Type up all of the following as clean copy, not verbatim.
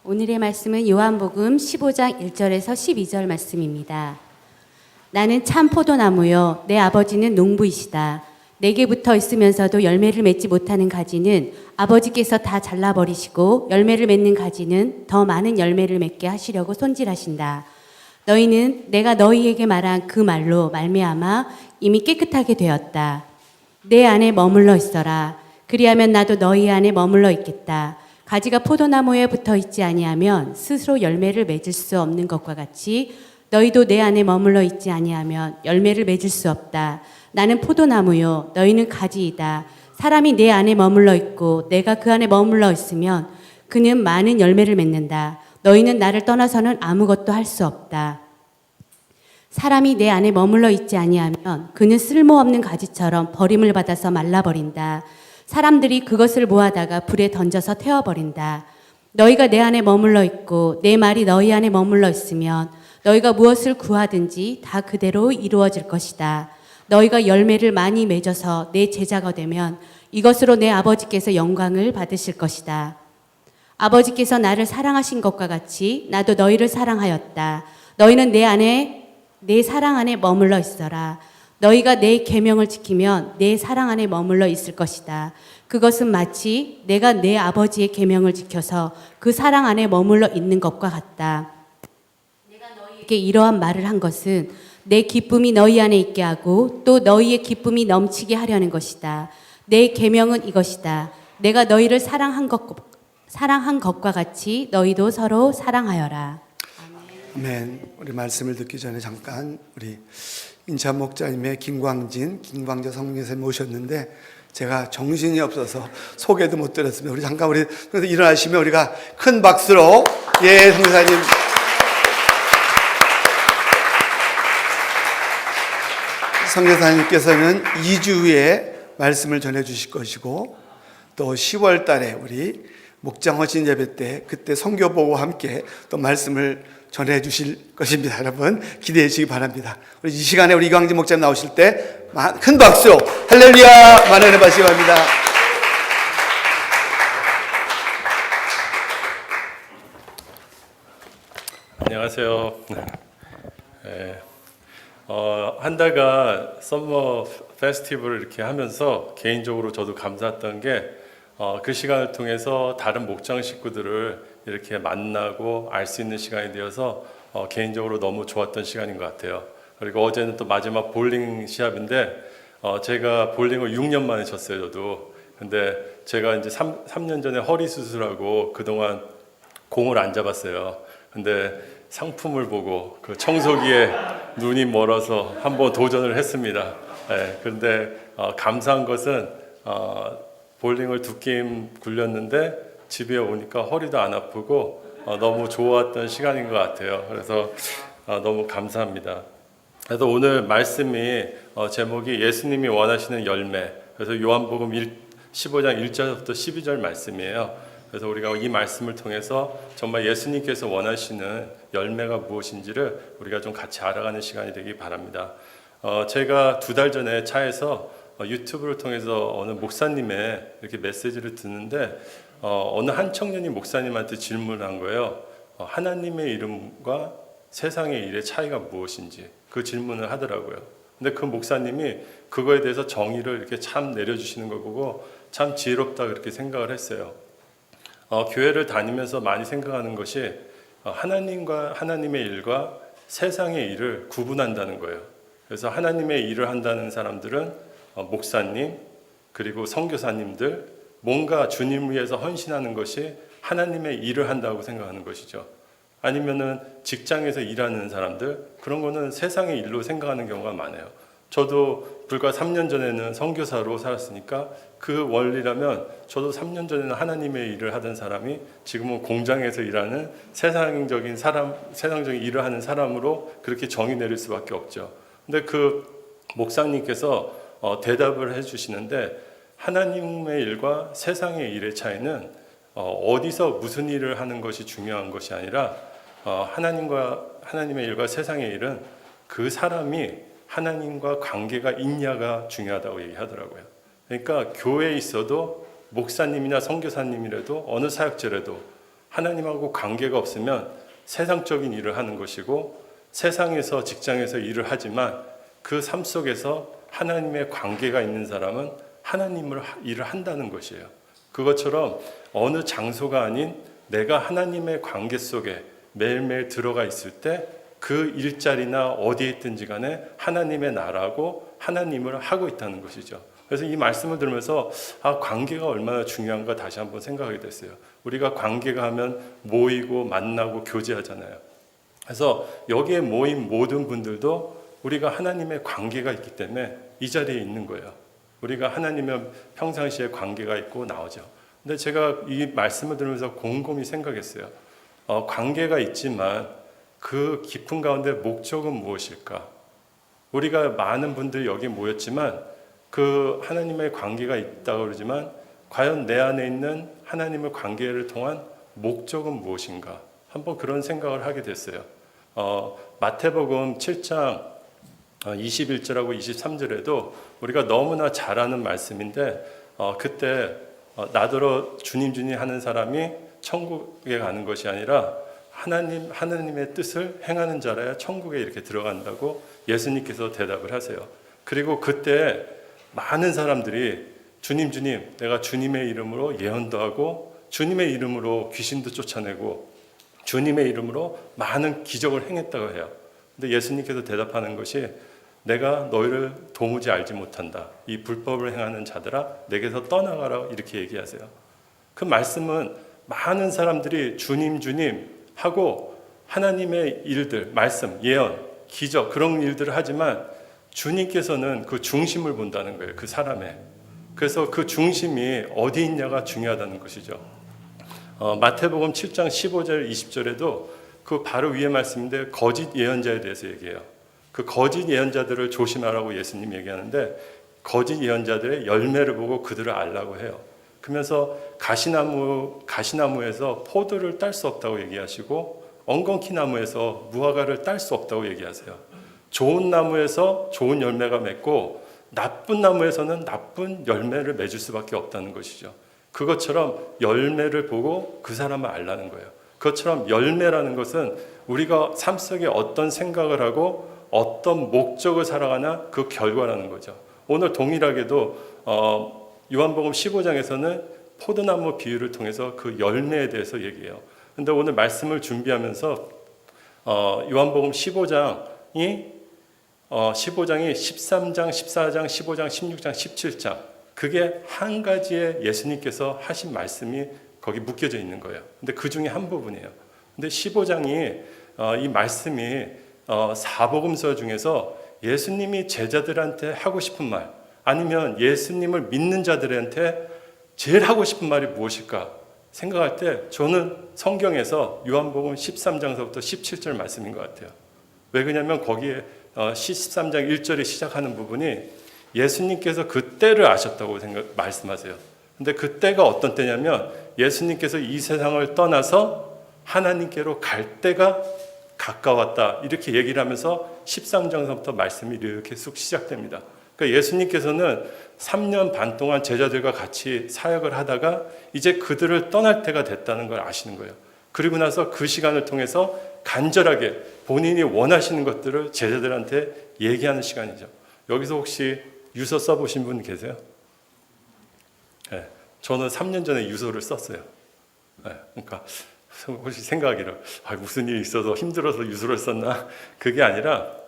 오늘의 말씀은 요한복음 15장 1절에서 12절 말씀입니다. 나는 참 포도나무요 내 아버지는 농부이시다. 내게 붙어 있으면서도 열매를 맺지 못하는 가지는 아버지께서 다 잘라버리시고 열매를 맺는 가지는 더 많은 열매를 맺게 하시려고 손질하신다. 너희는 내가 너희에게 말한 그 말로 말미암아 이미 깨끗하게 되었다. 내 안에 머물러 있어라. 그리하면 나도 너희 안에 머물러 있겠다. 가지가 포도나무에 붙어 있지 아니하면 스스로 열매를 맺을 수 없는 것과 같이 너희도 내 안에 머물러 있지 아니하면 열매를 맺을 수 없다. 나는 포도나무요 너희는 가지이다. 사람이 내 안에 머물러 있고 내가 그 안에 머물러 있으면 그는 많은 열매를 맺는다. 너희는 나를 떠나서는 아무것도 할 수 없다. 사람이 내 안에 머물러 있지 아니하면 그는 쓸모없는 가지처럼 버림을 받아서 말라버린다. 사람들이 그것을 모아다가 불에 던져서 태워버린다. 너희가 내 안에 머물러 있고 내 말이 너희 안에 머물러 있으면 너희가 무엇을 구하든지 다 그대로 이루어질 것이다. 너희가 열매를 많이 맺어서 내 제자가 되면 이것으로 내 아버지께서 영광을 받으실 것이다. 아버지께서 나를 사랑하신 것과 같이 나도 너희를 사랑하였다. 너희는 내 사랑 안에 머물러 있어라. 너희가 내 계명을 지키면 내 사랑 안에 머물러 있을 것이다. 그것은 마치 내가 내 아버지의 계명을 지켜서 그 사랑 안에 머물러 있는 것과 같다. 내가 너희에게 이러한 말을 한 것은 내 기쁨이 너희 안에 있게 하고 또 너희의 기쁨이 넘치게 하려는 것이다. 내 계명은 이것이다. 내가 너희를 사랑한 것과 같이 너희도 서로 사랑하여라. 아멘. 우리 말씀을 듣기 전에 잠깐 우리 인천 목자님의 김광재 성령님을 모셨는데 제가 정신이 없어서 소개도 못 드렸습니다. 우리 잠깐 그래서 일어나시면 우리가 큰 박수로 성교사님 성교사님께서는 2주 후에 말씀을 전해 주실 것이고 또 10월 달에 우리 목장허신 예배 때 그때 선교 보고 함께 또 말씀을 전해 주실 것입니다. 여러분 기대해 주시기 바랍니다. 우리 이 시간에 우리 이광진 목사님 나오실 때 큰 박수로 할렐루야 많은 은혜 받으시기 바랍니다. 안녕하세요. 한 달간 썸머 페스티벌을 이렇게 하면서 개인적으로 저도 감사했던 게 그 시간을 통해서 다른 목장 식구들을 이렇게 만나고 알 수 있는 시간이 되어서 개인적으로 너무 좋았던 시간인 것 같아요. 그리고 어제는 또 마지막 볼링 시합인데 제가 볼링을 6년 만에 쳤어요, 저도. 근데 제가 이제 3년 전에 허리 수술하고 그동안 공을 안 잡았어요. 근데 상품을 보고 그 청소기에 눈이 멀어서 한번 도전을 했습니다. 그런데 감사한 것은 볼링을 2게임 굴렸는데 집에 오니까 허리도 안 아프고 너무 좋았던 시간인 것 같아요. 그래서 너무 감사합니다. 그래서 오늘 말씀이 제목이 예수님이 원하시는 열매. 그래서 요한복음 15장 1절부터 12절 말씀이에요. 그래서 우리가 이 말씀을 통해서 정말 예수님께서 원하시는 열매가 무엇인지를 우리가 좀 같이 알아가는 시간이 되기 바랍니다. 제가 2달 전에 차에서 유튜브를 통해서 어느 목사님의 이렇게 메시지를 듣는데 어느 한 청년이 목사님한테 질문을 한 거예요. 하나님의 이름과 세상의 일의 차이가 무엇인지 그 질문을 하더라고요. 근데 그 목사님이 그거에 대해서 정의를 이렇게 참 내려주시는 걸 보고 참 지혜롭다 그렇게 생각을 했어요. 교회를 다니면서 많이 생각하는 것이 하나님의 일과 세상의 일을 구분한다는 거예요. 그래서 하나님의 일을 한다는 사람들은 목사님 그리고 선교사님들 뭔가 주님을 위해서 헌신하는 것이 하나님의 일을 한다고 생각하는 것이죠. 아니면은 직장에서 일하는 사람들 그런 거는 세상의 일로 생각하는 경우가 많아요. 저도 불과 3년 전에는 선교사로 살았으니까 그 원리라면 저도 3년 전에는 하나님의 일을 하던 사람이 지금은 공장에서 일하는 세상적인 일을 하는 사람으로 그렇게 정의 내릴 수밖에 없죠. 근데 그 목사님께서 대답을 해주시는데 하나님의 일과 세상의 일의 차이는 어디서 무슨 일을 하는 것이 중요한 것이 아니라 하나님의 일과 세상의 일은 그 사람이 하나님과 관계가 있냐가 중요하다고 얘기하더라고요. 그러니까 교회에 있어도 목사님이나 선교사님이라도 어느 사역자라도 하나님하고 관계가 없으면 세상적인 일을 하는 것이고 세상에서 직장에서 일을 하지만 그 삶 속에서 하나님의 관계가 있는 사람은 하나님을 일을 한다는 것이에요. 그것처럼 어느 장소가 아닌 내가 하나님의 관계 속에 매일매일 들어가 있을 때 그 일자리나 어디에 있든지 간에 하나님의 나라고 하나님을 하고 있다는 것이죠. 그래서 이 말씀을 들으면서 관계가 얼마나 중요한가 다시 한번 생각하게 됐어요. 우리가 관계가 하면 모이고 만나고 교제하잖아요. 그래서 여기에 모인 모든 분들도 우리가 하나님의 관계가 있기 때문에 이 자리에 있는 거예요. 우리가 하나님의 평상시에 관계가 있고 나오죠. 근데 제가 이 말씀을 들으면서 곰곰이 생각했어요. 관계가 있지만 그 깊은 가운데 목적은 무엇일까? 우리가 많은 분들이 여기 모였지만 그 하나님의 관계가 있다고 그러지만 과연 내 안에 있는 하나님의 관계를 통한 목적은 무엇인가? 한번 그런 생각을 하게 됐어요. 마태복음 7장 21절하고 23절에도 우리가 너무나 잘 아는 말씀인데 그때 나더러 주님 주님 하는 사람이 천국에 가는 것이 아니라 하나님의 뜻을 행하는 자라야 천국에 이렇게 들어간다고 예수님께서 대답을 하세요. 그리고 그때 많은 사람들이 주님 주님 내가 주님의 이름으로 예언도 하고 주님의 이름으로 귀신도 쫓아내고 주님의 이름으로 많은 기적을 행했다고 해요. 근데 예수님께서 대답하는 것이 내가 너희를 도무지 알지 못한다. 이 불법을 행하는 자들아 내게서 떠나가라 이렇게 얘기하세요. 그 말씀은 많은 사람들이 주님 주님 하고 하나님의 일들, 말씀, 예언, 기적 그런 일들을 하지만 주님께서는 그 중심을 본다는 거예요. 그 사람의. 그래서 그 중심이 어디 있냐가 중요하다는 것이죠. 마태복음 7장 15절 20절에도 그 바로 위에 말씀인데 거짓 예언자에 대해서 얘기해요. 그 거짓 예언자들을 조심하라고 예수님 얘기하는데 거짓 예언자들의 열매를 보고 그들을 알라고 해요. 그러면서 가시나무에서 포도를 딸 수 없다고 얘기하시고 엉겅퀴 나무에서 무화과를 딸 수 없다고 얘기하세요. 좋은 나무에서 좋은 열매가 맺고 나쁜 나무에서는 나쁜 열매를 맺을 수밖에 없다는 것이죠. 그것처럼 열매를 보고 그 사람을 알라는 거예요. 그것처럼 열매라는 것은 우리가 삶 속에 어떤 생각을 하고 어떤 목적을 살아가나 그 결과라는 거죠. 오늘 동일하게도 요한복음 15장에서는 포도나무 비유를 통해서 그 열매에 대해서 얘기해요. 근데 오늘 말씀을 준비하면서 요한복음 15장이 13장, 14장, 15장, 16장, 17장 그게 한 가지의 예수님께서 하신 말씀이 거기 묶여져 있는 거예요. 근데 그 중에 한 부분이에요. 근데 15장이 이 말씀이 사복음서 중에서 예수님이 제자들한테 하고 싶은 말 아니면 예수님을 믿는 자들한테 제일 하고 싶은 말이 무엇일까 생각할 때 저는 성경에서 요한복음 13장서부터 17절 말씀인 것 같아요. 왜 그러냐면 거기에 13장 1절에 시작하는 부분이 예수님께서 그 때를 아셨다고 말씀하세요. 근데 그 때가 어떤 때냐면 예수님께서 이 세상을 떠나서 하나님께로 갈 때가 가까웠다 이렇게 얘기를 하면서 13장서부터 말씀이 이렇게 쑥 시작됩니다. 그러니까 예수님께서는 3년 반 동안 제자들과 같이 사역을 하다가 이제 그들을 떠날 때가 됐다는 걸 아시는 거예요. 그리고 나서 그 시간을 통해서 간절하게 본인이 원하시는 것들을 제자들한테 얘기하는 시간이죠. 여기서 혹시 유서 써보신 분 계세요? 네, 저는 3년 전에 유서를 썼어요. 네, 그러니까 혹시 생각하기를 무슨 일이 있어서 힘들어서 유서를 썼나? 그게 아니라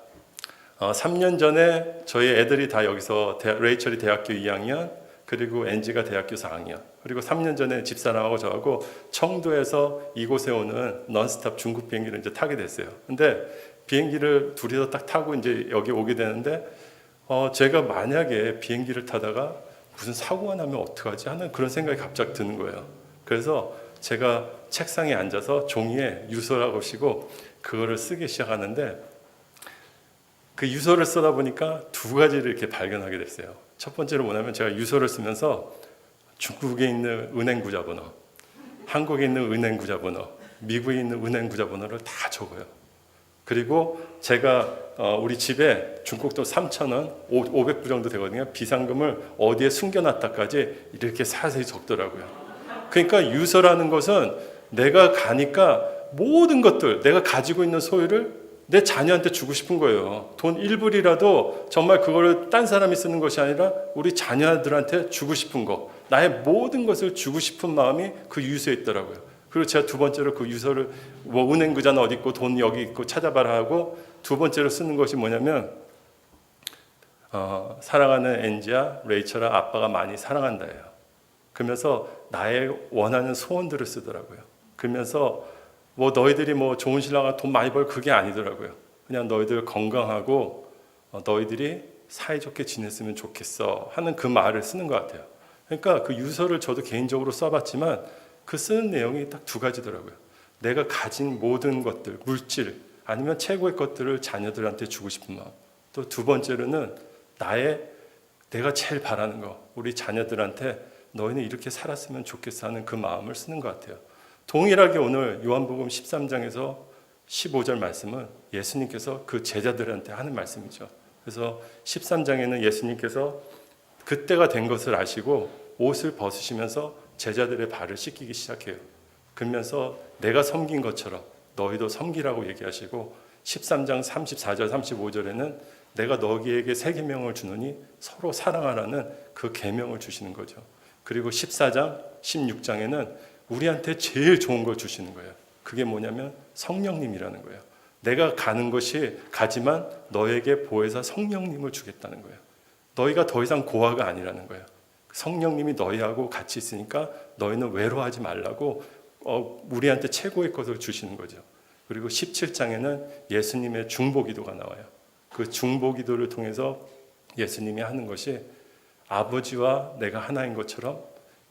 3년 전에 저희 애들이 다 여기서 레이첼이 대학교 2학년 그리고 엔지가 대학교 4학년 그리고 3년 전에 집사람하고 저하고 청도에서 이곳에 오는 넌스톱 중국 비행기를 이제 타게 됐어요. 근데 비행기를 둘이서 딱 타고 이제 여기 오게 되는데 제가 만약에 비행기를 타다가 무슨 사고가 나면 어떡하지 하는 그런 생각이 갑자기 드는 거예요. 그래서 제가 책상에 앉아서 종이에 유서라고 쓰고 그거를 쓰기 시작하는데 그 유서를 쓰다 보니까 두 가지를 이렇게 발견하게 됐어요. 첫 번째로 뭐냐면 제가 유서를 쓰면서 중국에 있는 은행 구자번호, 한국에 있는 은행 구자번호, 미국에 있는 은행 구자번호를 다 적어요. 그리고 제가 우리 집에 중국돈 3,000원, 500불 정도 되거든요. 비상금을 어디에 숨겨놨다까지 이렇게 자세히 적더라고요. 그러니까 유서라는 것은 내가 가니까 모든 것들, 내가 가지고 있는 소유를 내 자녀한테 주고 싶은 거예요. 돈 1불이라도 정말 그거를 딴 사람이 쓰는 것이 아니라 우리 자녀들한테 주고 싶은 거, 나의 모든 것을 주고 싶은 마음이 그 유서에 있더라고요. 그리고 제가 두 번째로 그 유서를 뭐 은행 계좌는 어디 있고 돈 여기 있고 찾아봐라 하고 두 번째로 쓰는 것이 뭐냐면 사랑하는 엔지야, 레이첼아, 아빠가 많이 사랑한다예요. 그러면서 나의 원하는 소원들을 쓰더라고요. 그러면서 뭐 너희들이 뭐 좋은 신랑아 돈 많이 벌 그게 아니더라고요. 그냥 너희들 건강하고 너희들이 사이좋게 지냈으면 좋겠어 하는 그 말을 쓰는 것 같아요. 그러니까 그 유서를 저도 개인적으로 써봤지만 그 쓰는 내용이 딱 두 가지더라고요. 내가 가진 모든 것들, 물질 아니면 최고의 것들을 자녀들한테 주고 싶은 마음. 또 두 번째로는 내가 제일 바라는 거, 우리 자녀들한테 너희는 이렇게 살았으면 좋겠어 하는 그 마음을 쓰는 것 같아요. 동일하게 오늘 요한복음 13장에서 15절 말씀은 예수님께서 그 제자들한테 하는 말씀이죠. 그래서 13장에는 예수님께서 그때가 된 것을 아시고 옷을 벗으시면서 제자들의 발을 씻기기 시작해요. 그러면서 내가 섬긴 것처럼 너희도 섬기라고 얘기하시고 13장 34절 35절에는 내가 너희에게 새 계명을 주노니 서로 사랑하라는 그 계명을 주시는 거죠. 그리고 14장 16장에는 우리한테 제일 좋은 걸 주시는 거예요. 그게 뭐냐면 성령님이라는 거예요. 내가 가는 것이 가지만 너에게 보혜사 성령님을 주겠다는 거예요. 너희가 더 이상 고아가 아니라는 거예요. 성령님이 너희하고 같이 있으니까 너희는 외로워하지 말라고 우리한테 최고의 것을 주시는 거죠. 그리고 17장에는 예수님의 중보기도가 나와요. 그 중보기도를 통해서 예수님이 하는 것이 아버지와 내가 하나인 것처럼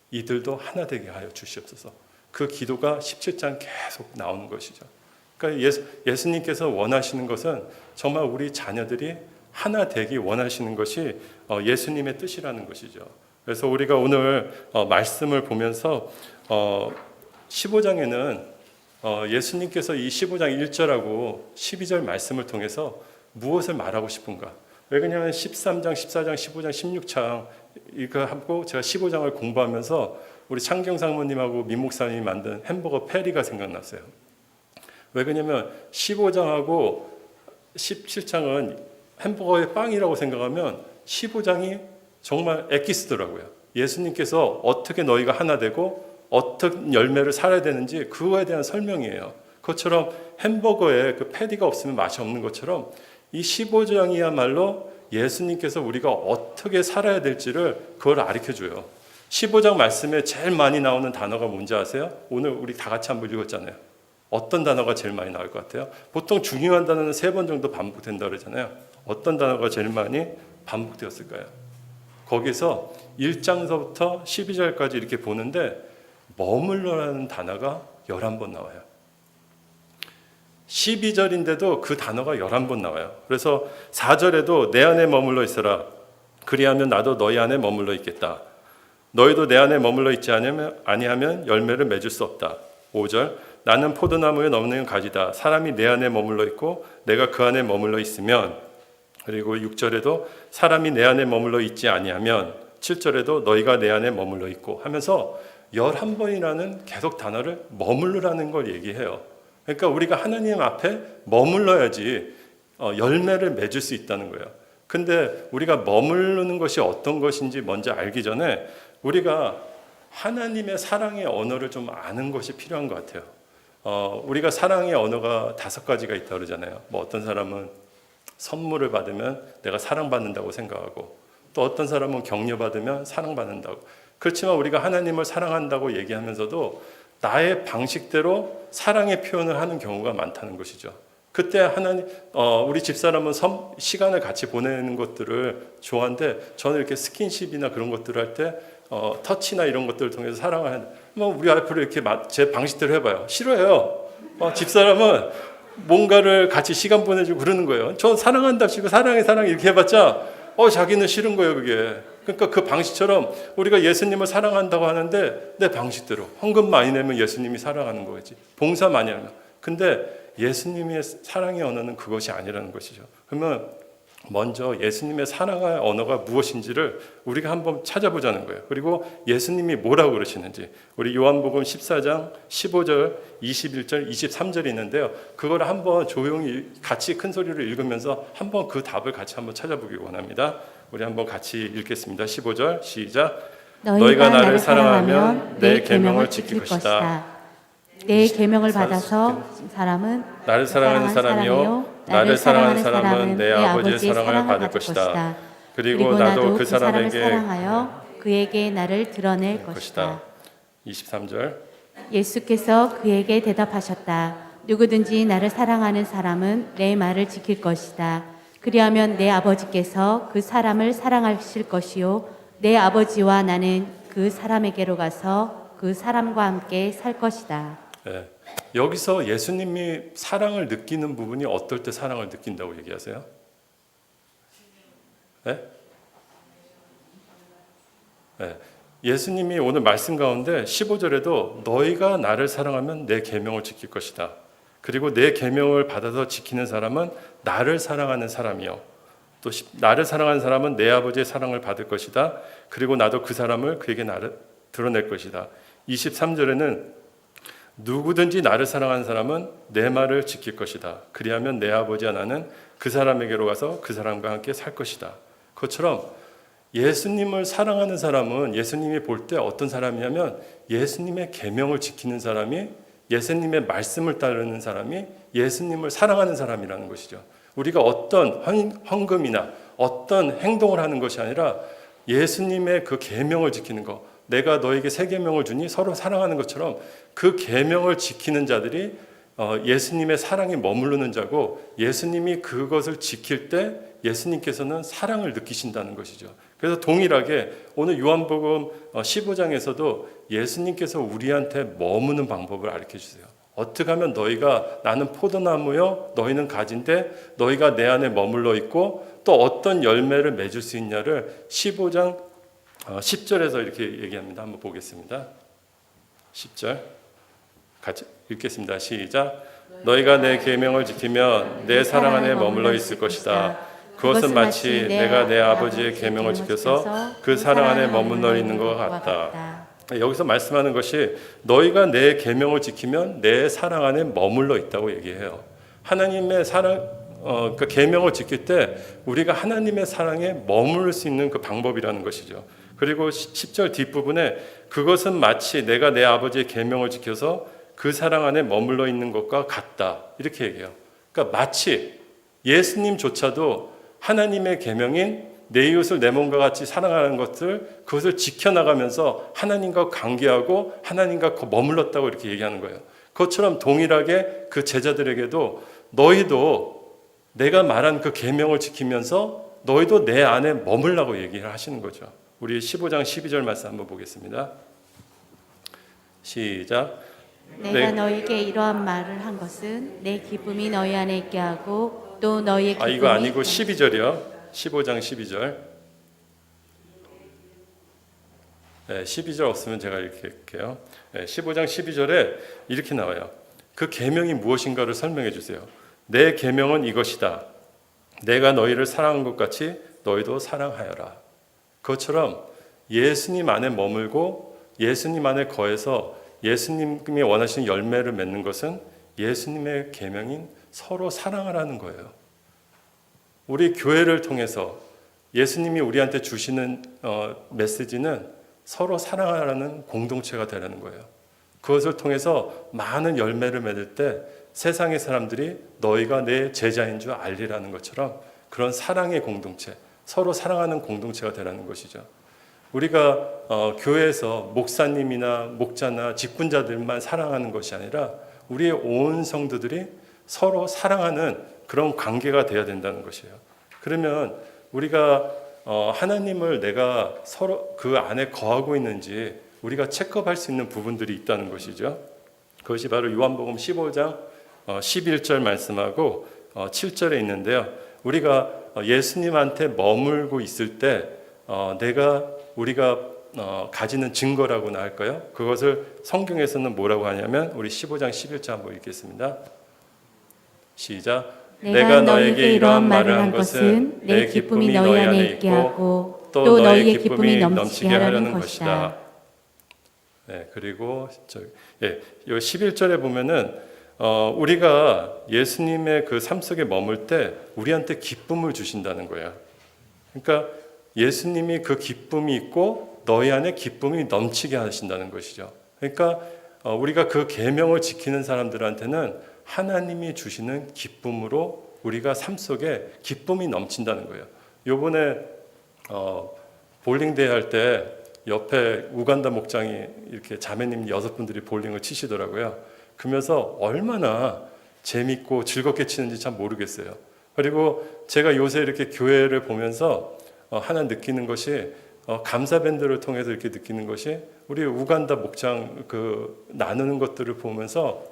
이들도 하나 되게 하여 주시옵소서. 그 기도가 17장 계속 나오는 것이죠. 그러니까 예수님께서 원하시는 것은 정말 우리 자녀들이 하나 되기 원하시는 것이 예수님의 뜻이라는 것이죠. 그래서 우리가 오늘 말씀을 보면서 15장에는 예수님께서 이 15장 1절하고 12절 말씀을 통해서 무엇을 말하고 싶은가? 왜냐하면 13장, 14장, 15장, 16장 이거 하고 제가 15장을 공부하면서 우리 창경 사모님하고 민 목사님이 만든 햄버거 패리가 생각났어요. 왜 그러냐면 15장하고 17장은 햄버거의 빵이라고 생각하면 15장이 정말 엑기스더라고요. 예수님께서 어떻게 너희가 하나 되고 어떤 열매를 살아야 되는지 그거에 대한 설명이에요. 그것처럼 햄버거에 그 패티가 없으면 맛이 없는 것처럼 이 15장이야말로 예수님께서 우리가 어떻게 살아야 될지를 그걸 가르쳐줘요. 15장 말씀에 제일 많이 나오는 단어가 뭔지 아세요? 오늘 우리 다 같이 한번 읽었잖아요. 어떤 단어가 제일 많이 나올 것 같아요? 보통 중요한 단어는 3번 정도 반복된다 그러잖아요. 어떤 단어가 제일 많이 반복되었을까요? 거기서 1장서부터 12절까지 이렇게 보는데 머물러라는 단어가 11번 나와요. 12절인데도 그 단어가 11번 나와요. 그래서 4절에도 내 안에 머물러 있어라. 그리하면 나도 너희 안에 머물러 있겠다. 너희도 내 안에 머물러 있지 아니하면 열매를 맺을 수 없다. 5절 나는 포도나무에 넘는 가지다. 사람이 내 안에 머물러 있고 내가 그 안에 머물러 있으면, 그리고 6절에도 사람이 내 안에 머물러 있지 아니하면, 7절에도 너희가 내 안에 머물러 있고 하면서 11번이라는 계속 단어를 머물르라는 걸 얘기해요. 그러니까 우리가 하나님 앞에 머물러야지 열매를 맺을 수 있다는 거예요. 근데 우리가 머무르는 것이 어떤 것인지 먼저 알기 전에 우리가 하나님의 사랑의 언어를 좀 아는 것이 필요한 것 같아요. 우리가 사랑의 언어가 5가지가 있다고 그러잖아요. 뭐 어떤 사람은 선물을 받으면 내가 사랑받는다고 생각하고, 또 어떤 사람은 격려받으면 사랑받는다고. 그렇지만 우리가 하나님을 사랑한다고 얘기하면서도 나의 방식대로 사랑의 표현을 하는 경우가 많다는 것이죠. 그때 하나님, 우리 집사람은 시간을 같이 보내는 것들을 좋아하는데, 저는 이렇게 스킨십이나 그런 것들을 할 때 터치나 이런 것들을 통해서 사랑을 하는데, 우리 와이프를 이렇게 제 방식대로 해봐요. 싫어해요. 집사람은 뭔가를 같이 시간 보내주고 그러는 거예요. 전 사랑한답시고 사랑해 이렇게 해봤자 자기는 싫은 거예요, 그게. 그러니까 그 방식처럼 우리가 예수님을 사랑한다고 하는데 내 방식대로 헌금 많이 내면 예수님이 사랑하는 거지. 봉사 많이 하면. 근데 예수님의 사랑의 언어는 그것이 아니라는 것이죠. 그러면 먼저 예수님의 사랑의 언어가 무엇인지를 우리가 한번 찾아보자는 거예요. 그리고 예수님이 뭐라고 그러시는지 우리 요한복음 14장 15절, 21절, 23절이 있는데요. 그걸 한번 조용히 같이 큰 소리로 읽으면서 한번 그 답을 같이 한번 찾아보기 원합니다. 우리 한번 같이 읽겠습니다. 15절 시작. 너희가 나를 사랑하면 내 계명을 지킬 것이다. 내 계명을 받아서 사람은 나를 사랑하는 사람이요 나를 사랑하는 사람은 내 아버지의 사랑을 받을 것이다. 그리고 나도 그 사람에게 사랑하여 그에게 나를 드러낼 것이다. 23절 예수께서 그에게 대답하셨다. 누구든지 나를 사랑하는 사람은 내 말을 지킬 것이다. 그리하면 내 아버지께서 그 사람을 사랑하실 것이요 내 아버지와 나는 그 사람에게로 가서 그 사람과 함께 살 것이다. 네. 여기서 예수님이 사랑을 느끼는 부분이 어떨 때 사랑을 느낀다고 얘기하세요? 네? 네. 예수님이 오늘 말씀 가운데 15절에도 너희가 나를 사랑하면 내 계명을 지킬 것이다. 그리고 내 계명을 받아서 지키는 사람은 나를 사랑하는 사람이요. 또 나를 사랑하는 사람은 내 아버지의 사랑을 받을 것이다. 그리고 나도 그 사람을 그에게 나를 드러낼 것이다. 23절에는 누구든지 나를 사랑하는 사람은 내 말을 지킬 것이다. 그리하면 내 아버지와 나는 그 사람에게로 가서 그 사람과 함께 살 것이다. 그것처럼 예수님을 사랑하는 사람은 예수님이 볼 때 어떤 사람이냐면 예수님의 계명을 지키는 사람이 예수님의 말씀을 따르는 사람이 예수님을 사랑하는 사람이라는 것이죠. 우리가 어떤 헌금이나 어떤 행동을 하는 것이 아니라 예수님의 그 계명을 지키는 것, 내가 너에게 새 계명을 주니 서로 사랑하는 것처럼 그 계명을 지키는 자들이 예수님의 사랑에 머무르는 자고 예수님이 그것을 지킬 때 예수님께서는 사랑을 느끼신다는 것이죠. 그래서 동일하게 오늘 요한복음 15장에서도 예수님께서 우리한테 머무는 방법을 가르쳐 주세요. 어떻게 하면 너희가 나는 포도나무요 너희는 가지인데 너희가 내 안에 머물러 있고 또 어떤 열매를 맺을 수 있냐를 15장 10절에서 이렇게 얘기합니다. 한번 보겠습니다. 10절 같이 읽겠습니다. 시작. 너희가 내 계명을 지키면 내 사랑 안에 머물러 있을 것이다. 그것은 마치 내가 내 아버지의 계명을 지켜서 그 사랑 안에 머물러 있는 것 같다. 여기서 말씀하는 것이 너희가 내 계명을 지키면 내 사랑 안에 머물러 있다고 얘기해요. 하나님의 사랑, 그 계명을 지킬 때 우리가 하나님의 사랑에 머무를 수 있는 그 방법이라는 것이죠. 그리고 10절 뒷부분에 그것은 마치 내가 내 아버지의 계명을 지켜서 그 사랑 안에 머물러 있는 것과 같다. 이렇게 얘기해요. 그러니까 마치 예수님조차도 하나님의 계명인 내 이웃을 내 몸과 같이 사랑하는 것을 그것을 지켜나가면서 하나님과 관계하고 하나님과 머물렀다고 이렇게 얘기하는 거예요. 그것처럼 동일하게 그 제자들에게도 너희도 내가 말한 그 계명을 지키면서 너희도 내 안에 머물라고 얘기를 하시는 거죠. 우리 15장 12절 말씀 한번 보겠습니다. 시작. 내가 너희에게 이러한 말을 한 것은 내 기쁨이 너희 안에 있게 하고 또 너희의 기쁨이 이거 아니고 12절이요. 15장 12절. 네, 12절 없으면 제가 이렇게 할게요. 네, 15장 12절에 이렇게 나와요. 그 계명이 무엇인가를 설명해 주세요. 내 계명은 이것이다. 내가 너희를 사랑한 것 같이 너희도 사랑하여라. 그것처럼 예수님 안에 머물고 예수님 안에 거해서 예수님이 원하시는 열매를 맺는 것은 예수님의 계명인 서로 사랑하라는 거예요. 우리 교회를 통해서 예수님이 우리한테 주시는 메시지는 서로 사랑하라는 공동체가 되라는 거예요. 그것을 통해서 많은 열매를 맺을 때 세상의 사람들이 너희가 내 제자인 줄 알리라는 것처럼 그런 사랑의 공동체, 서로 사랑하는 공동체가 되라는 것이죠. 우리가 교회에서 목사님이나 목자나 직분자들만 사랑하는 것이 아니라 우리의 온 성도들이 서로 사랑하는 그런 관계가 되어야 된다는 것이에요. 그러면 우리가 하나님을 내가 서로 그 안에 거하고 있는지 우리가 체크할 수 있는 부분들이 있다는 것이죠. 그것이 바로 요한복음 15장 11절 말씀하고 7절에 있는데요. 우리가 예수님한테 머물고 있을 때 우리가 가지는 증거라고나 할까요? 그것을 성경에서는 뭐라고 하냐면 우리 15장 11절 한번 읽겠습니다. 시작. 내가 너에게 이러한 말을 한 것은 내 기쁨이 너희 안에 있게 하고 또 너희의 기쁨이 넘치게 하려는 것이다. 네, 그리고 이 11절에 보면은 우리가 예수님의 그 삶 속에 머물 때 우리한테 기쁨을 주신다는 거예요. 그러니까 예수님이 그 기쁨이 있고 너희 안에 기쁨이 넘치게 하신다는 것이죠. 그러니까 우리가 그 계명을 지키는 사람들한테는 하나님이 주시는 기쁨으로 우리가 삶 속에 기쁨이 넘친다는 거예요. 요번에 볼링 대회 할 때 옆에 우간다 목장이 이렇게 자매님 6분들이 볼링을 치시더라고요. 그러면서 얼마나 재밌고 즐겁게 치는지 참 모르겠어요. 그리고 제가 요새 이렇게 교회를 보면서 하나 느끼는 것이 감사 밴드를 통해서 이렇게 느끼는 것이 우리 우간다 목장 그 나누는 것들을 보면서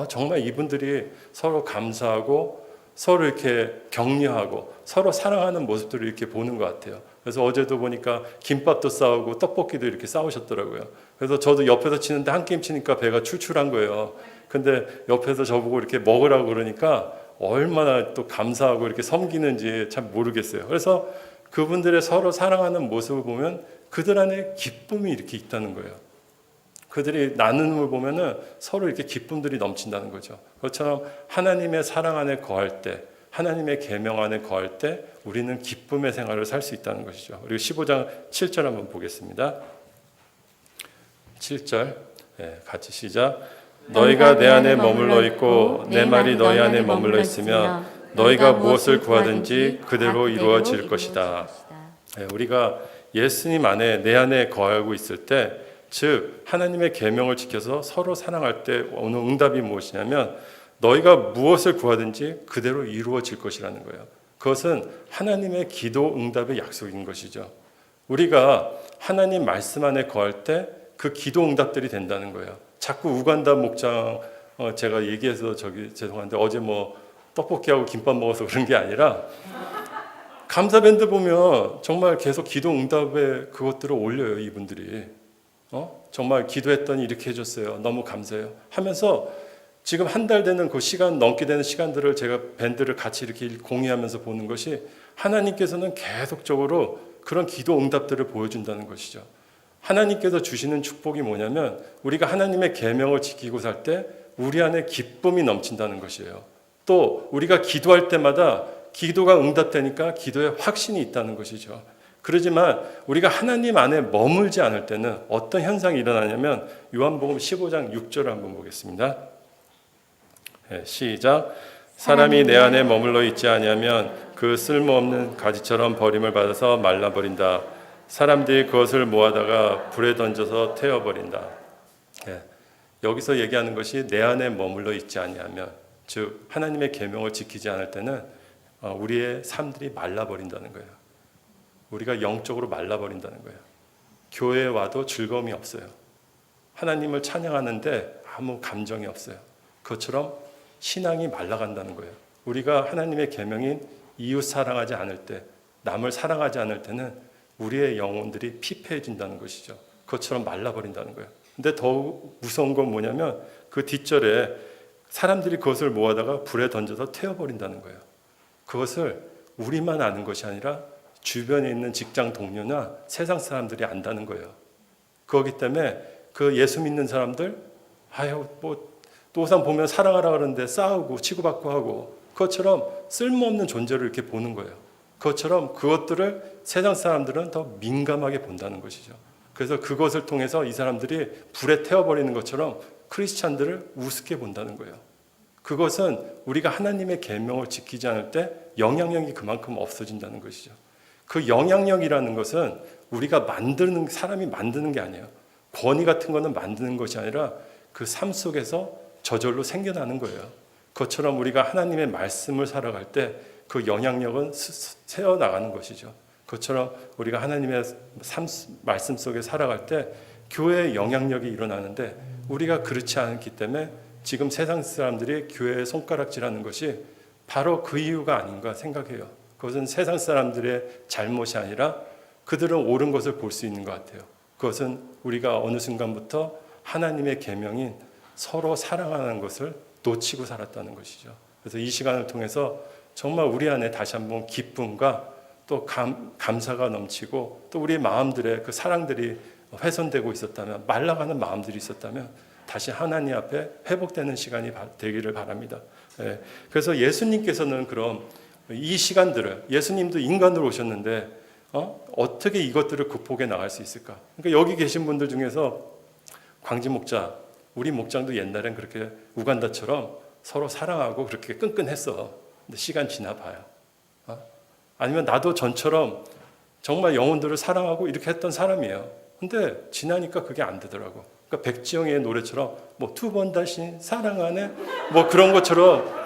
정말 이분들이 서로 감사하고 서로 이렇게 격려하고 서로 사랑하는 모습들을 이렇게 보는 것 같아요. 그래서 어제도 보니까 김밥도 싸우고 떡볶이도 이렇게 싸우셨더라고요. 그래서 저도 옆에서 치는데 한 게임 치니까 배가 출출한 거예요. 근데 옆에서 저보고 이렇게 먹으라고 그러니까 얼마나 또 감사하고 이렇게 섬기는지 참 모르겠어요. 그래서 그분들의 서로 사랑하는 모습을 보면 그들 안에 기쁨이 이렇게 있다는 거예요. 그들이 나누는 걸 보면은 서로 이렇게 기쁨들이 넘친다는 거죠. 그것처럼 하나님의 사랑 안에 거할 때, 하나님의 계명 안에 거할 때 우리는 기쁨의 생활을 살 수 있다는 것이죠. 그리고 15장 7절 한번 보겠습니다. 7절 같이 시작. 너희가 내 안에 머물러 있고 내 말이 너희 안에 머물러 있으면 너희가 무엇을 구하든지 그대로 이루어질 것이다. 우리가 예수님 안에 내 안에 거하고 있을 때, 즉 하나님의 계명을 지켜서 서로 사랑할 때 오는 응답이 무엇이냐면 너희가 무엇을 구하든지 그대로 이루어질 것이라는 거예요. 그것은 하나님의 기도 응답의 약속인 것이죠. 우리가 하나님 말씀 안에 거할 때 그 기도 응답들이 된다는 거예요. 자꾸 우간다 목장 제가 얘기해서 죄송한데 어제 떡볶이하고 김밥 먹어서 그런 게 아니라 감사밴드 보면 정말 계속 기도 응답에 그것들을 올려요. 이분들이 정말 기도했더니 이렇게 해줬어요. 너무 감사해요 하면서 지금 한 달 되는 그 시간 넘게 되는 시간들을 제가 밴드를 같이 이렇게 공유하면서 보는 것이 하나님께서는 계속적으로 그런 기도 응답들을 보여준다는 것이죠. 하나님께서 주시는 축복이 뭐냐면 우리가 하나님의 계명을 지키고 살 때 우리 안에 기쁨이 넘친다는 것이에요. 또 우리가 기도할 때마다 기도가 응답되니까 기도에 확신이 있다는 것이죠. 그러지만 우리가 하나님 안에 머물지 않을 때는 어떤 현상이 일어나냐면 요한복음 15장 6절을 한번 보겠습니다. 시작. 사람이 내 안에 머물러 있지 아니하면 그 쓸모없는 가지처럼 버림을 받아서 말라버린다. 사람들이 그것을 모아다가 불에 던져서 태워버린다. 여기서 얘기하는 것이 내 안에 머물러 있지 아니하면, 즉 하나님의 계명을 지키지 않을 때는 우리의 삶들이 말라버린다는 거예요. 우리가 영적으로 말라버린다는 거예요. 교회에 와도 즐거움이 없어요. 하나님을 찬양하는데 아무 감정이 없어요. 그것처럼 신앙이 말라간다는 거예요. 우리가 하나님의 계명인 이웃 사랑하지 않을 때, 남을 사랑하지 않을 때는 우리의 영혼들이 피폐해진다는 것이죠. 그것처럼 말라버린다는 거예요. 근데 더욱 무서운 건 뭐냐면 그 뒷절에 사람들이 그것을 모아다가 불에 던져서 태워버린다는 거예요. 그것을 우리만 아는 것이 아니라 주변에 있는 직장 동료나 세상 사람들이 안다는 거예요. 그렇기 때문에 그 예수 믿는 사람들 또 우상 보면 사랑하라 그러는데 싸우고 치고받고 하고, 그것처럼 쓸모없는 존재를 이렇게 보는 거예요. 그것처럼 그것들을 세상 사람들은 더 민감하게 본다는 것이죠. 그래서 그것을 통해서 이 사람들이 불에 태워버리는 것처럼 크리스찬들을 우습게 본다는 거예요. 그것은 우리가 하나님의 계명을 지키지 않을 때 영향력이 그만큼 없어진다는 것이죠. 그 영향력이라는 것은 우리가 사람이 만드는 게 아니에요. 권위 같은 거는 만드는 것이 아니라 그 삶 속에서 저절로 생겨나는 거예요. 그것처럼 우리가 하나님의 말씀을 살아갈 때 그 영향력은 새어나가는 것이죠. 그것처럼 우리가 하나님의 말씀 속에 살아갈 때 교회의 영향력이 일어나는데 우리가 그렇지 않기 때문에 지금 세상 사람들이 교회에 손가락질하는 것이 바로 그 이유가 아닌가 생각해요. 그것은 세상 사람들의 잘못이 아니라 그들은 옳은 것을 볼 수 있는 것 같아요. 그것은 우리가 어느 순간부터 하나님의 계명인 서로 사랑하는 것을 놓치고 살았다는 것이죠. 그래서 이 시간을 통해서 정말 우리 안에 다시 한번 기쁨과 또 감사가 넘치고 또 우리 마음들의 그 사랑들이 훼손되고 있었다면, 말라가는 마음들이 있었다면 다시 하나님 앞에 회복되는 시간이 되기를 바랍니다. 예, 그래서 예수님께서는 그럼 이 시간들을, 예수님도 인간으로 오셨는데 어떻게 이것들을 극복해 나갈 수 있을까? 그러니까 여기 계신 분들 중에서 광진 목자, 우리 목장도 옛날엔 그렇게 우간다처럼 서로 사랑하고 그렇게 끈끈했어. 근데 시간 지나봐요. 아니면 나도 전처럼 정말 영혼들을 사랑하고 이렇게 했던 사람이에요. 근데 지나니까 그게 안 되더라고. 그러니까 백지영의 노래처럼 뭐 2번 다시 사랑하네 뭐 그런 것처럼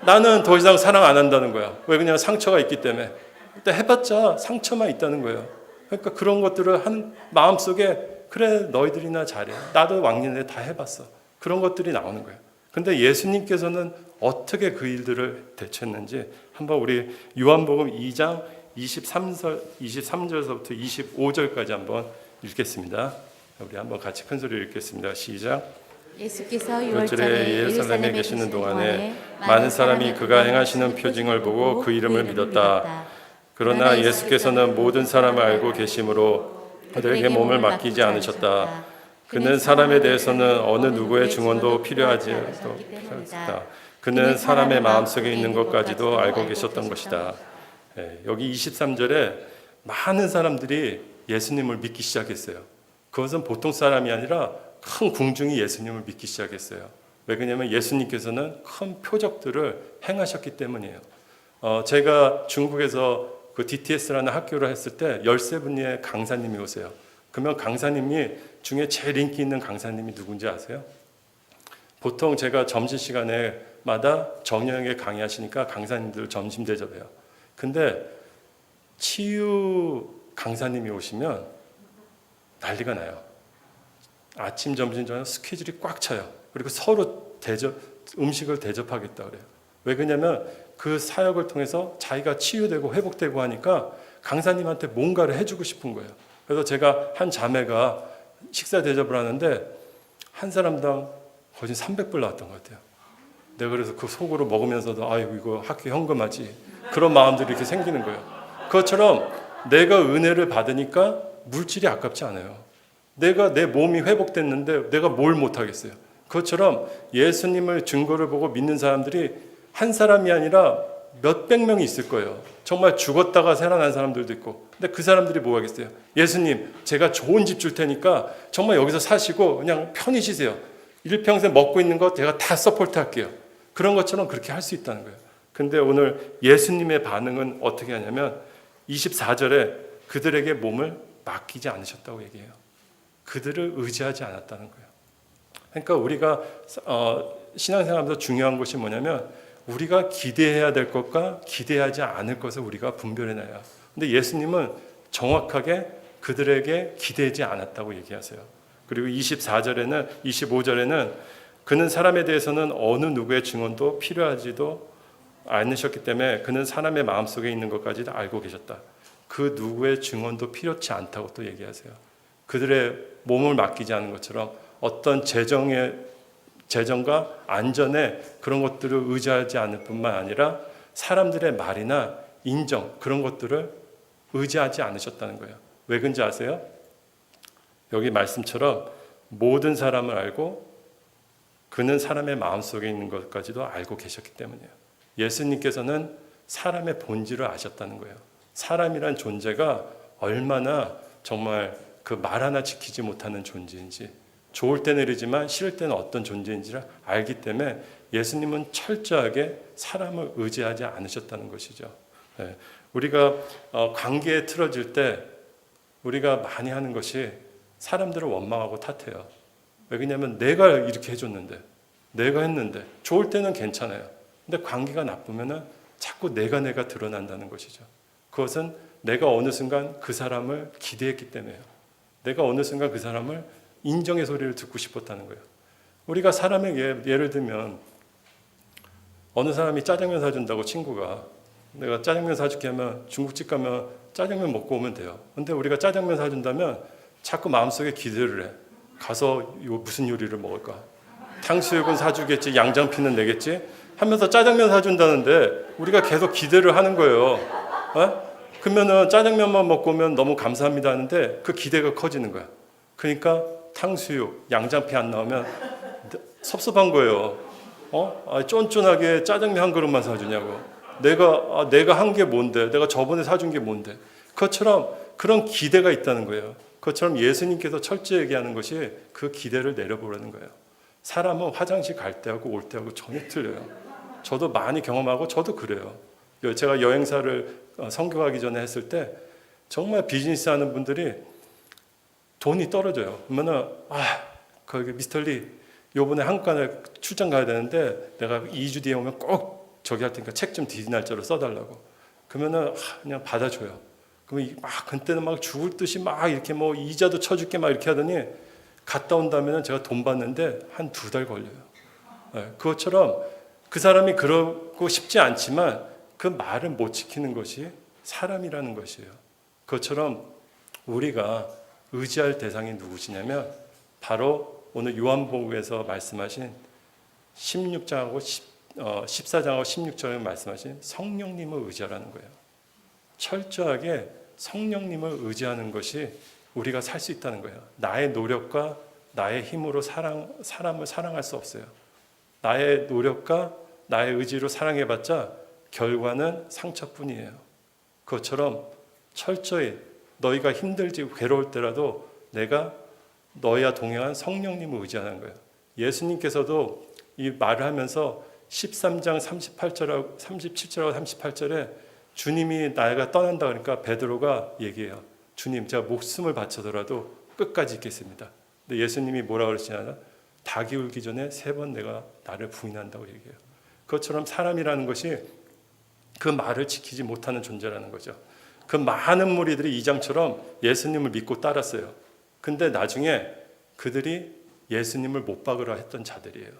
나는 더 이상 사랑 안 한다는 거야. 왜? 그냥 상처가 있기 때문에. 근데 해봤자 상처만 있다는 거예요. 그러니까 그런 것들을 한 마음속에, 그래 너희들이나 잘해, 나도 왕년에 다 해봤어, 그런 것들이 나오는 거예요. 근데 예수님께서는 어떻게 그 일들을 대처했는지 한번 우리 요한복음 2장 23절서부터 25절까지 한번 읽겠습니다. 우리 한번 같이 큰 소리로 읽겠습니다. 시작. 예수께서 유월절에 6월절에 예루살렘에 계시는 동안에 많은 사람이 그가 행하시는 표징을 보고 그 이름을 믿었다. 그러나 예수께서는 모든 사람을 알고 계심으로 그들에게 몸을 맡기지 않으셨다. 그는 사람에 대해서는 어느 누구의 증언도 필요하지 않았다. 그는 사람의 마음속에 있는 것까지도 알고 계셨던 것이다. 여기 23절에 많은 사람들이 예수님을 믿기 시작했어요. 그것은 보통 사람이 아니라 큰 궁중이 예수님을 믿기 시작했어요. 왜 그러냐면 예수님께서는 큰 표적들을 행하셨기 때문이에요. 제가 중국에서 그 DTS라는 학교를 했을 때 13분의 강사님이 오세요. 그러면 강사님이 중에 제일 인기 있는 강사님이 누군지 아세요? 보통 제가 점심시간에마다 정형에 강의하시니까 강사님들 점심 대접해요. 근데 치유 강사님이 오시면 난리가 나요. 아침, 점심, 저녁 스케줄이 꽉 차요. 그리고 서로 음식을 대접하겠다 그래요. 왜 그러냐면 그 사역을 통해서 자기가 치유되고 회복되고 하니까 강사님한테 뭔가를 해주고 싶은 거예요. 그래서 제가 한 자매가 식사 대접을 하는데 한 사람당 거의 300불 나왔던 것 같아요. 내가 그래서 그 속으로 먹으면서도 아이고 이거 학교 현금하지, 그런 마음들이 이렇게 생기는 거예요. 그것처럼 내가 은혜를 받으니까 물질이 아깝지 않아요. 내가 내 몸이 회복됐는데 내가 뭘 못하겠어요. 그것처럼 예수님을 증거를 보고 믿는 사람들이 한 사람이 아니라 몇백 명이 있을 거예요. 정말 죽었다가 살아난 사람들도 있고. 근데 그 사람들이 뭐 하겠어요? 예수님, 제가 좋은 집 줄 테니까 정말 여기서 사시고 그냥 편히 쉬세요. 일평생 먹고 있는 거 제가 다 서포트 할게요. 그런 것처럼 그렇게 할 수 있다는 거예요. 근데 오늘 예수님의 반응은 어떻게 하냐면 24절에 그들에게 몸을 맡기지 않으셨다고 얘기해요. 그들을 의지하지 않았다는 거예요. 그러니까 우리가 신앙생활에서 중요한 것이 뭐냐면 우리가 기대해야 될 것과 기대하지 않을 것을 우리가 분별해내야. 근데 예수님은 정확하게 그들에게 기대지 않았다고 얘기하세요. 그리고 25절에는 그는 사람에 대해서는 어느 누구의 증언도 필요하지도 않으셨기 때문에 그는 사람의 마음속에 있는 것까지도 알고 계셨다. 그 누구의 증언도 필요치 않다고 또 얘기하세요. 그들의 몸을 맡기지 않은 것처럼 어떤 재정과 안전에 그런 것들을 의지하지 않을 뿐만 아니라 사람들의 말이나 인정, 그런 것들을 의지하지 않으셨다는 거예요. 왜 그런지 아세요? 여기 말씀처럼 모든 사람을 알고 그는 사람의 마음속에 있는 것까지도 알고 계셨기 때문이에요. 예수님께서는 사람의 본질을 아셨다는 거예요. 사람이란 존재가 얼마나 정말 그 말 하나 지키지 못하는 존재인지, 좋을 때는 이러지만 싫을 때는 어떤 존재인지를 알기 때문에 예수님은 철저하게 사람을 의지하지 않으셨다는 것이죠. 우리가 관계에 틀어질 때 우리가 많이 하는 것이 사람들을 원망하고 탓해요. 왜냐하면 내가 이렇게 해줬는데, 내가 했는데, 좋을 때는 괜찮아요. 근데 관계가 나쁘면은 자꾸 내가 드러난다는 것이죠. 그것은 내가 어느 순간 그 사람을 기대했기 때문에요. 내가 어느 순간 그 사람을 인정의 소리를 듣고 싶었다는 거예요. 우리가 사람에게 예를 들면 어느 사람이 짜장면 사준다고 친구가, 내가 짜장면 사줄게 하면 중국집 가면 짜장면 먹고 오면 돼요. 근데 우리가 짜장면 사준다면 자꾸 마음속에 기대를 해. 가서 이거 무슨 요리를 먹을까? 탕수육은 사주겠지, 양장피는 내겠지. 하면서 짜장면 사준다는데 우리가 계속 기대를 하는 거예요. 그러면은 짜장면만 먹고 오면 너무 감사합니다 하는데 그 기대가 커지는 거야. 그러니까 탕수육, 양장피 안 나오면 섭섭한 거예요. 쫀쫀하게 짜장면 한 그릇만 사주냐고. 내가 한 게 뭔데? 내가 저번에 사준 게 뭔데? 그것처럼 그런 기대가 있다는 거예요. 그것처럼 예수님께서 철저히 얘기하는 것이 그 기대를 내려보라는 거예요. 사람은 화장실 갈 때하고 올 때하고 전혀 틀려요. 저도 많이 경험하고 저도 그래요. 제가 여행사를 선교하기 전에 했을 때 정말 비즈니스 하는 분들이 돈이 떨어져요. 그러면은 거기 미스터 리 요번에 한국간에 출장 가야 되는데 내가 2주 뒤에 오면 꼭 저기 할 테니까 책 좀 뒤 날짜로 써달라고. 그러면은 그냥 받아줘요. 그러면 막 그때는 막 죽을 듯이 막 이렇게 뭐 이자도 쳐줄게 막 이렇게 하더니 갔다 온 다음에는 제가 돈 받는데 한 2달 걸려요. 그것처럼 그 사람이 그러고 싶지 않지만 그 말을 못 지키는 것이 사람이라는 것이에요. 그것처럼 우리가 의지할 대상이 누구시냐면 바로 오늘 요한복음에서 말씀하신 16장하고 14장하고 16장에 말씀하신 성령님을 의지하라는 거예요. 철저하게 성령님을 의지하는 것이 우리가 살 수 있다는 거예요. 나의 노력과 나의 힘으로 사람을 사랑할 수 없어요. 나의 노력과 나의 의지로 사랑해봤자 결과는 상처뿐이에요. 그것처럼 철저히 너희가 힘들지 괴로울 때라도 내가 너희와 동행한 성령님을 의지하는 거예요. 예수님께서도 이 말을 하면서 13장 37절하고 38절에 주님이 나가 떠난다 그러니까 베드로가 얘기해요. 주님, 제가 목숨을 바쳐더라도 끝까지 있겠습니다. 근데 예수님이 뭐라고 그러시냐면 닭이 울기 전에 3번 내가 나를 부인한다고 얘기해요. 그것처럼 사람이라는 것이 그 말을 지키지 못하는 존재라는 거죠. 그 많은 무리들이 이장처럼 예수님을 믿고 따랐어요. 근데 나중에 그들이 예수님을 못 박으라 했던 자들이에요.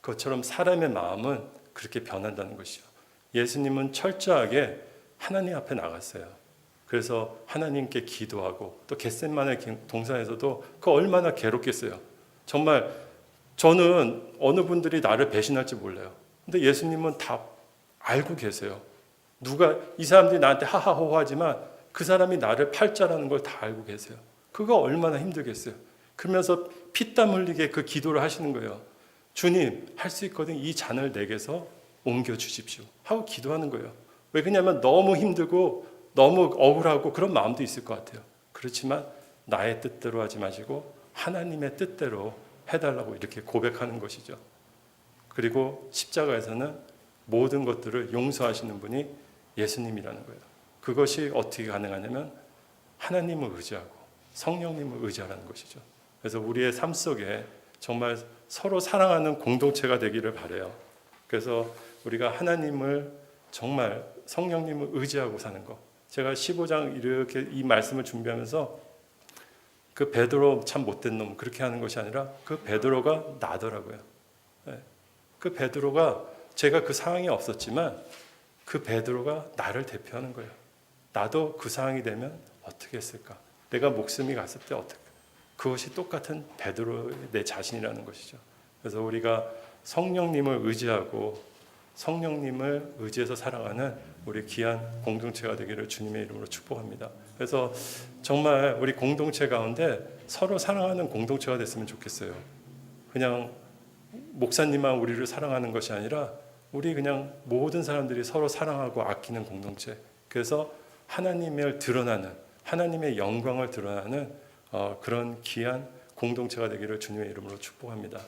그것처럼 사람의 마음은 그렇게 변한다는 것이죠. 예수님은 철저하게 하나님 앞에 나갔어요. 그래서 하나님께 기도하고 또 겟세마네 동산에서도 그 얼마나 괴롭겠어요. 정말 저는 어느 분들이 나를 배신할지 몰라요. 근데 예수님은 다 알고 계세요. 누가 이 사람들이 나한테 하하호호하지만 그 사람이 나를 팔자라는 걸 다 알고 계세요. 그거 얼마나 힘들겠어요. 그러면서 피땀 흘리게 그 기도를 하시는 거예요. 주님, 할 수 있거든 이 잔을 내게서 옮겨 주십시오 하고 기도하는 거예요. 왜 그러냐면 너무 힘들고 너무 억울하고 그런 마음도 있을 것 같아요. 그렇지만 나의 뜻대로 하지 마시고 하나님의 뜻대로 해달라고 이렇게 고백하는 것이죠. 그리고 십자가에서는 모든 것들을 용서하시는 분이 예수님이라는 거예요. 그것이 어떻게 가능하냐면 하나님을 의지하고 성령님을 의지하라는 것이죠. 그래서 우리의 삶 속에 정말 서로 사랑하는 공동체가 되기를 바라요. 그래서 우리가 하나님을 정말 성령님을 의지하고 사는 것. 제가 15장 이렇게 이 말씀을 준비하면서 그 베드로 참 못된 놈 그렇게 하는 것이 아니라 그 베드로가 나더라고요. 그 베드로가 제가 그 상황이 없었지만 그 베드로가 나를 대표하는 거예요. 나도 그 상황이 되면 어떻게 했을까? 내가 목숨이 갔을 때 어떻게? 그것이 똑같은 베드로의 내 자신이라는 것이죠. 그래서 우리가 성령님을 의지하고 성령님을 의지해서 살아가는 우리 귀한 공동체가 되기를 주님의 이름으로 축복합니다. 그래서 정말 우리 공동체 가운데 서로 사랑하는 공동체가 됐으면 좋겠어요. 그냥 목사님만 우리를 사랑하는 것이 아니라 우리 그냥 모든 사람들이 서로 사랑하고 아끼는 공동체. 그래서 하나님을 드러나는 하나님의 영광을 드러나는 그런 귀한 공동체가 되기를 주님의 이름으로 축복합니다.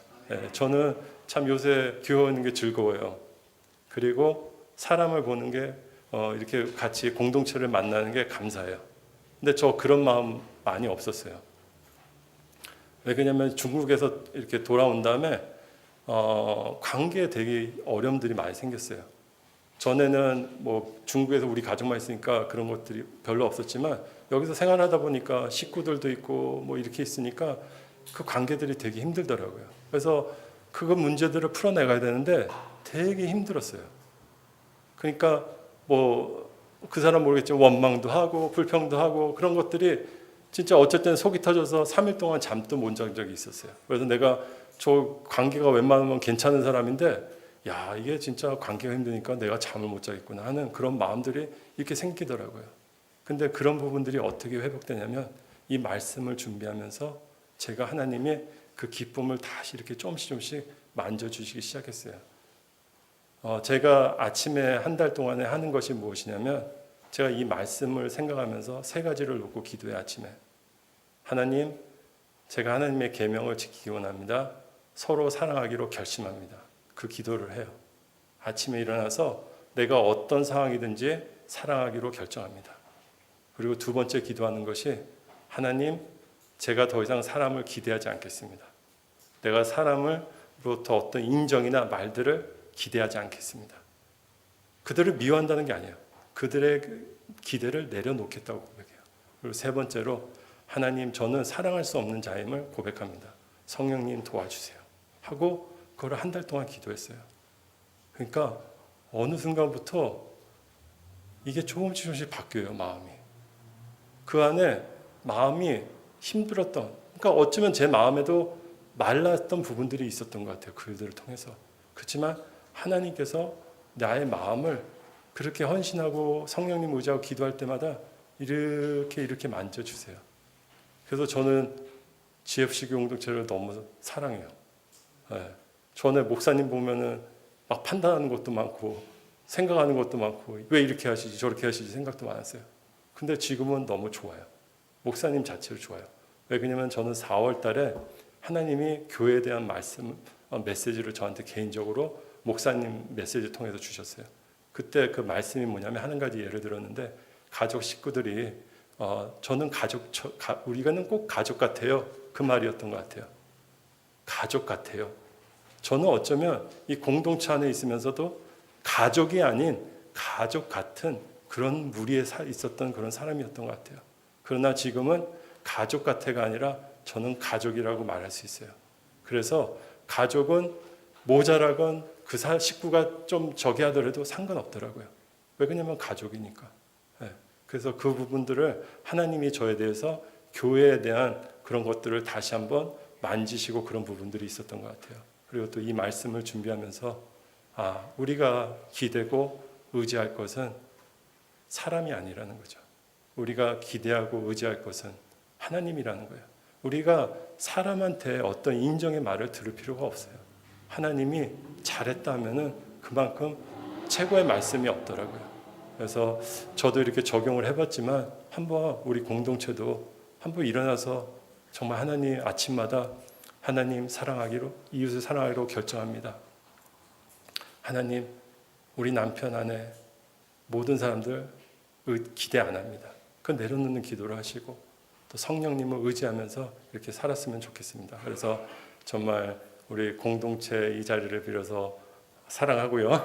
저는 참 요새 교회 오는 게 즐거워요. 그리고 사람을 보는 게 이렇게 같이 공동체를 만나는 게 감사해요. 근데 저 그런 마음 많이 없었어요. 왜 그러냐면 중국에서 이렇게 돌아온 다음에 관계에 되게 어려움들이 많이 생겼어요. 전에는 뭐 중국에서 우리 가족만 있으니까 그런 것들이 별로 없었지만 여기서 생활하다 보니까 식구들도 있고 뭐 이렇게 있으니까 그 관계들이 되게 힘들더라고요. 그래서 그거 문제들을 풀어내가야 되는데 되게 힘들었어요. 그러니까 뭐 그 사람 모르겠지만 원망도 하고 불평도 하고 그런 것들이 진짜 어쨌든 속이 터져서 3일 동안 잠도 못 잔 적이 있었어요. 그래서 내가 저 관계가 웬만하면 괜찮은 사람인데 야, 이게 진짜 관계가 힘드니까 내가 잠을 못 자겠구나 하는 그런 마음들이 이렇게 생기더라고요. 근데 그런 부분들이 어떻게 회복되냐면 이 말씀을 준비하면서 제가 하나님의 그 기쁨을 다시 이렇게 조금씩 만져주시기 시작했어요. 제가 아침에 한 달 동안에 하는 것이 무엇이냐면 제가 이 말씀을 생각하면서 세 가지를 놓고 기도해요. 아침에 하나님, 제가 하나님의 계명을 지키기 원합니다. 서로 사랑하기로 결심합니다. 그 기도를 해요. 아침에 일어나서 내가 어떤 상황이든지 사랑하기로 결정합니다. 그리고 두 번째 기도하는 것이 하나님, 제가 더 이상 사람을 기대하지 않겠습니다. 내가 사람으로부터 어떤 인정이나 말들을 기대하지 않겠습니다. 그들을 미워한다는 게 아니에요. 그들의 기대를 내려놓겠다고 고백해요. 그리고 세 번째로 하나님, 저는 사랑할 수 없는 자임을 고백합니다. 성령님 도와주세요 하고 그걸 한 달 동안 기도했어요. 그러니까 어느 순간부터 이게 조금씩 바뀌어요. 마음이. 그 안에 마음이 힘들었던, 그러니까 어쩌면 제 마음에도 말랐던 부분들이 있었던 것 같아요. 그들을 통해서. 그렇지만 하나님께서 나의 마음을 그렇게 헌신하고 성령님 의지하고 기도할 때마다 이렇게 만져주세요. 그래서 저는 GFC교 공동체를 너무 사랑해요. 네. 전에 목사님 보면은 막 판단하는 것도 많고 생각하는 것도 많고 왜 이렇게 하시지 저렇게 하시지 생각도 많았어요. 근데 지금은 너무 좋아요. 목사님 자체로 좋아요. 왜 그러냐면 저는 4월 달에 하나님이 교회에 대한 말씀, 메시지를 저한테 개인적으로 목사님 메시지를 통해서 주셨어요. 그때 그 말씀이 뭐냐면 한 가지 예를 들었는데 가족 식구들이 저는 우리가는 꼭 가족 같아요. 그 말이었던 것 같아요. 가족 같아요. 저는 어쩌면 이 공동체 안에 있으면서도 가족이 아닌 가족 같은 그런 무리에 있었던 그런 사람이었던 것 같아요. 그러나 지금은 가족 같아가 아니라 저는 가족이라고 말할 수 있어요. 그래서 가족은 모자라건 그 식구가 좀 저기 하더라도 상관없더라고요. 왜 그러냐면 가족이니까. 네. 그래서 그 부분들을 하나님이 저에 대해서 교회에 대한 그런 것들을 다시 한번 만지시고 그런 부분들이 있었던 것 같아요. 그리고 또 이 말씀을 준비하면서 우리가 기대고 의지할 것은 사람이 아니라는 거죠. 우리가 기대하고 의지할 것은 하나님이라는 거예요. 우리가 사람한테 어떤 인정의 말을 들을 필요가 없어요. 하나님이 잘했다 하면은 그만큼 최고의 말씀이 없더라고요. 그래서 저도 이렇게 적용을 해봤지만 한번 우리 공동체도 한번 일어나서 정말 하나님 아침마다 하나님 사랑하기로, 이웃을 사랑하기로 결정합니다. 하나님, 우리 남편 아내 모든 사람들 기대 안 합니다. 그 내려놓는 기도를 하시고 또 성령님을 의지하면서 이렇게 살았으면 좋겠습니다. 그래서 정말 우리 공동체 이 자리를 빌어서 사랑하고요.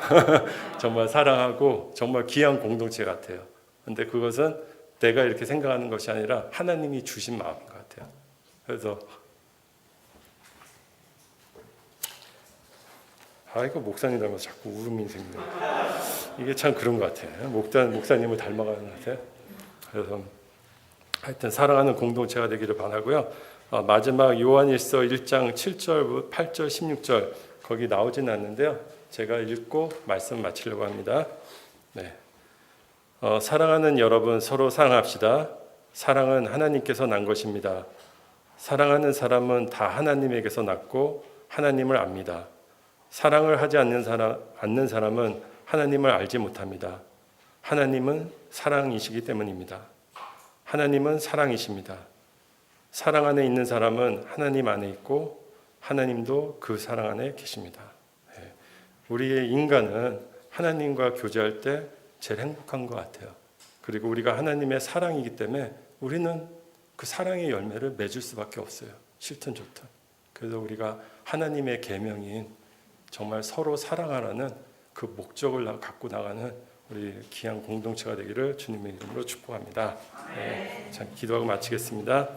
정말 사랑하고 정말 귀한 공동체 같아요. 근데 그것은 내가 이렇게 생각하는 것이 아니라 하나님이 주신 마음인 것 같아요. 그래서 이거 목사님 닮아서 자꾸 울음이 생겨요. 이게 참 그런 것 같아요. 목사님을 닮아가는 것 같아요. 그래서 하여튼 사랑하는 공동체가 되기를 바라고요. 마지막 요한일서 1장 7절, 8절, 16절 거기 나오진 않는데요. 제가 읽고 말씀 마치려고 합니다. 네. 사랑하는 여러분 서로 사랑합시다. 사랑은 하나님께서 난 것입니다. 사랑하는 사람은 다 하나님에게서 났고 하나님을 압니다. 사랑을 하지 않는 사람은 하나님을 알지 못합니다. 하나님은 사랑이시기 때문입니다. 하나님은 사랑이십니다. 사랑 안에 있는 사람은 하나님 안에 있고 하나님도 그 사랑 안에 계십니다. 우리의 인간은 하나님과 교제할 때 제일 행복한 것 같아요. 그리고 우리가 하나님의 사랑이기 때문에 우리는 그 사랑의 열매를 맺을 수밖에 없어요. 싫든 좋든. 그래서 우리가 하나님의 계명인 정말 서로 사랑하라는 그 목적을 갖고 나가는 우리 귀한 공동체가 되기를 주님의 이름으로 축복합니다. 네, 참 기도하고 마치겠습니다.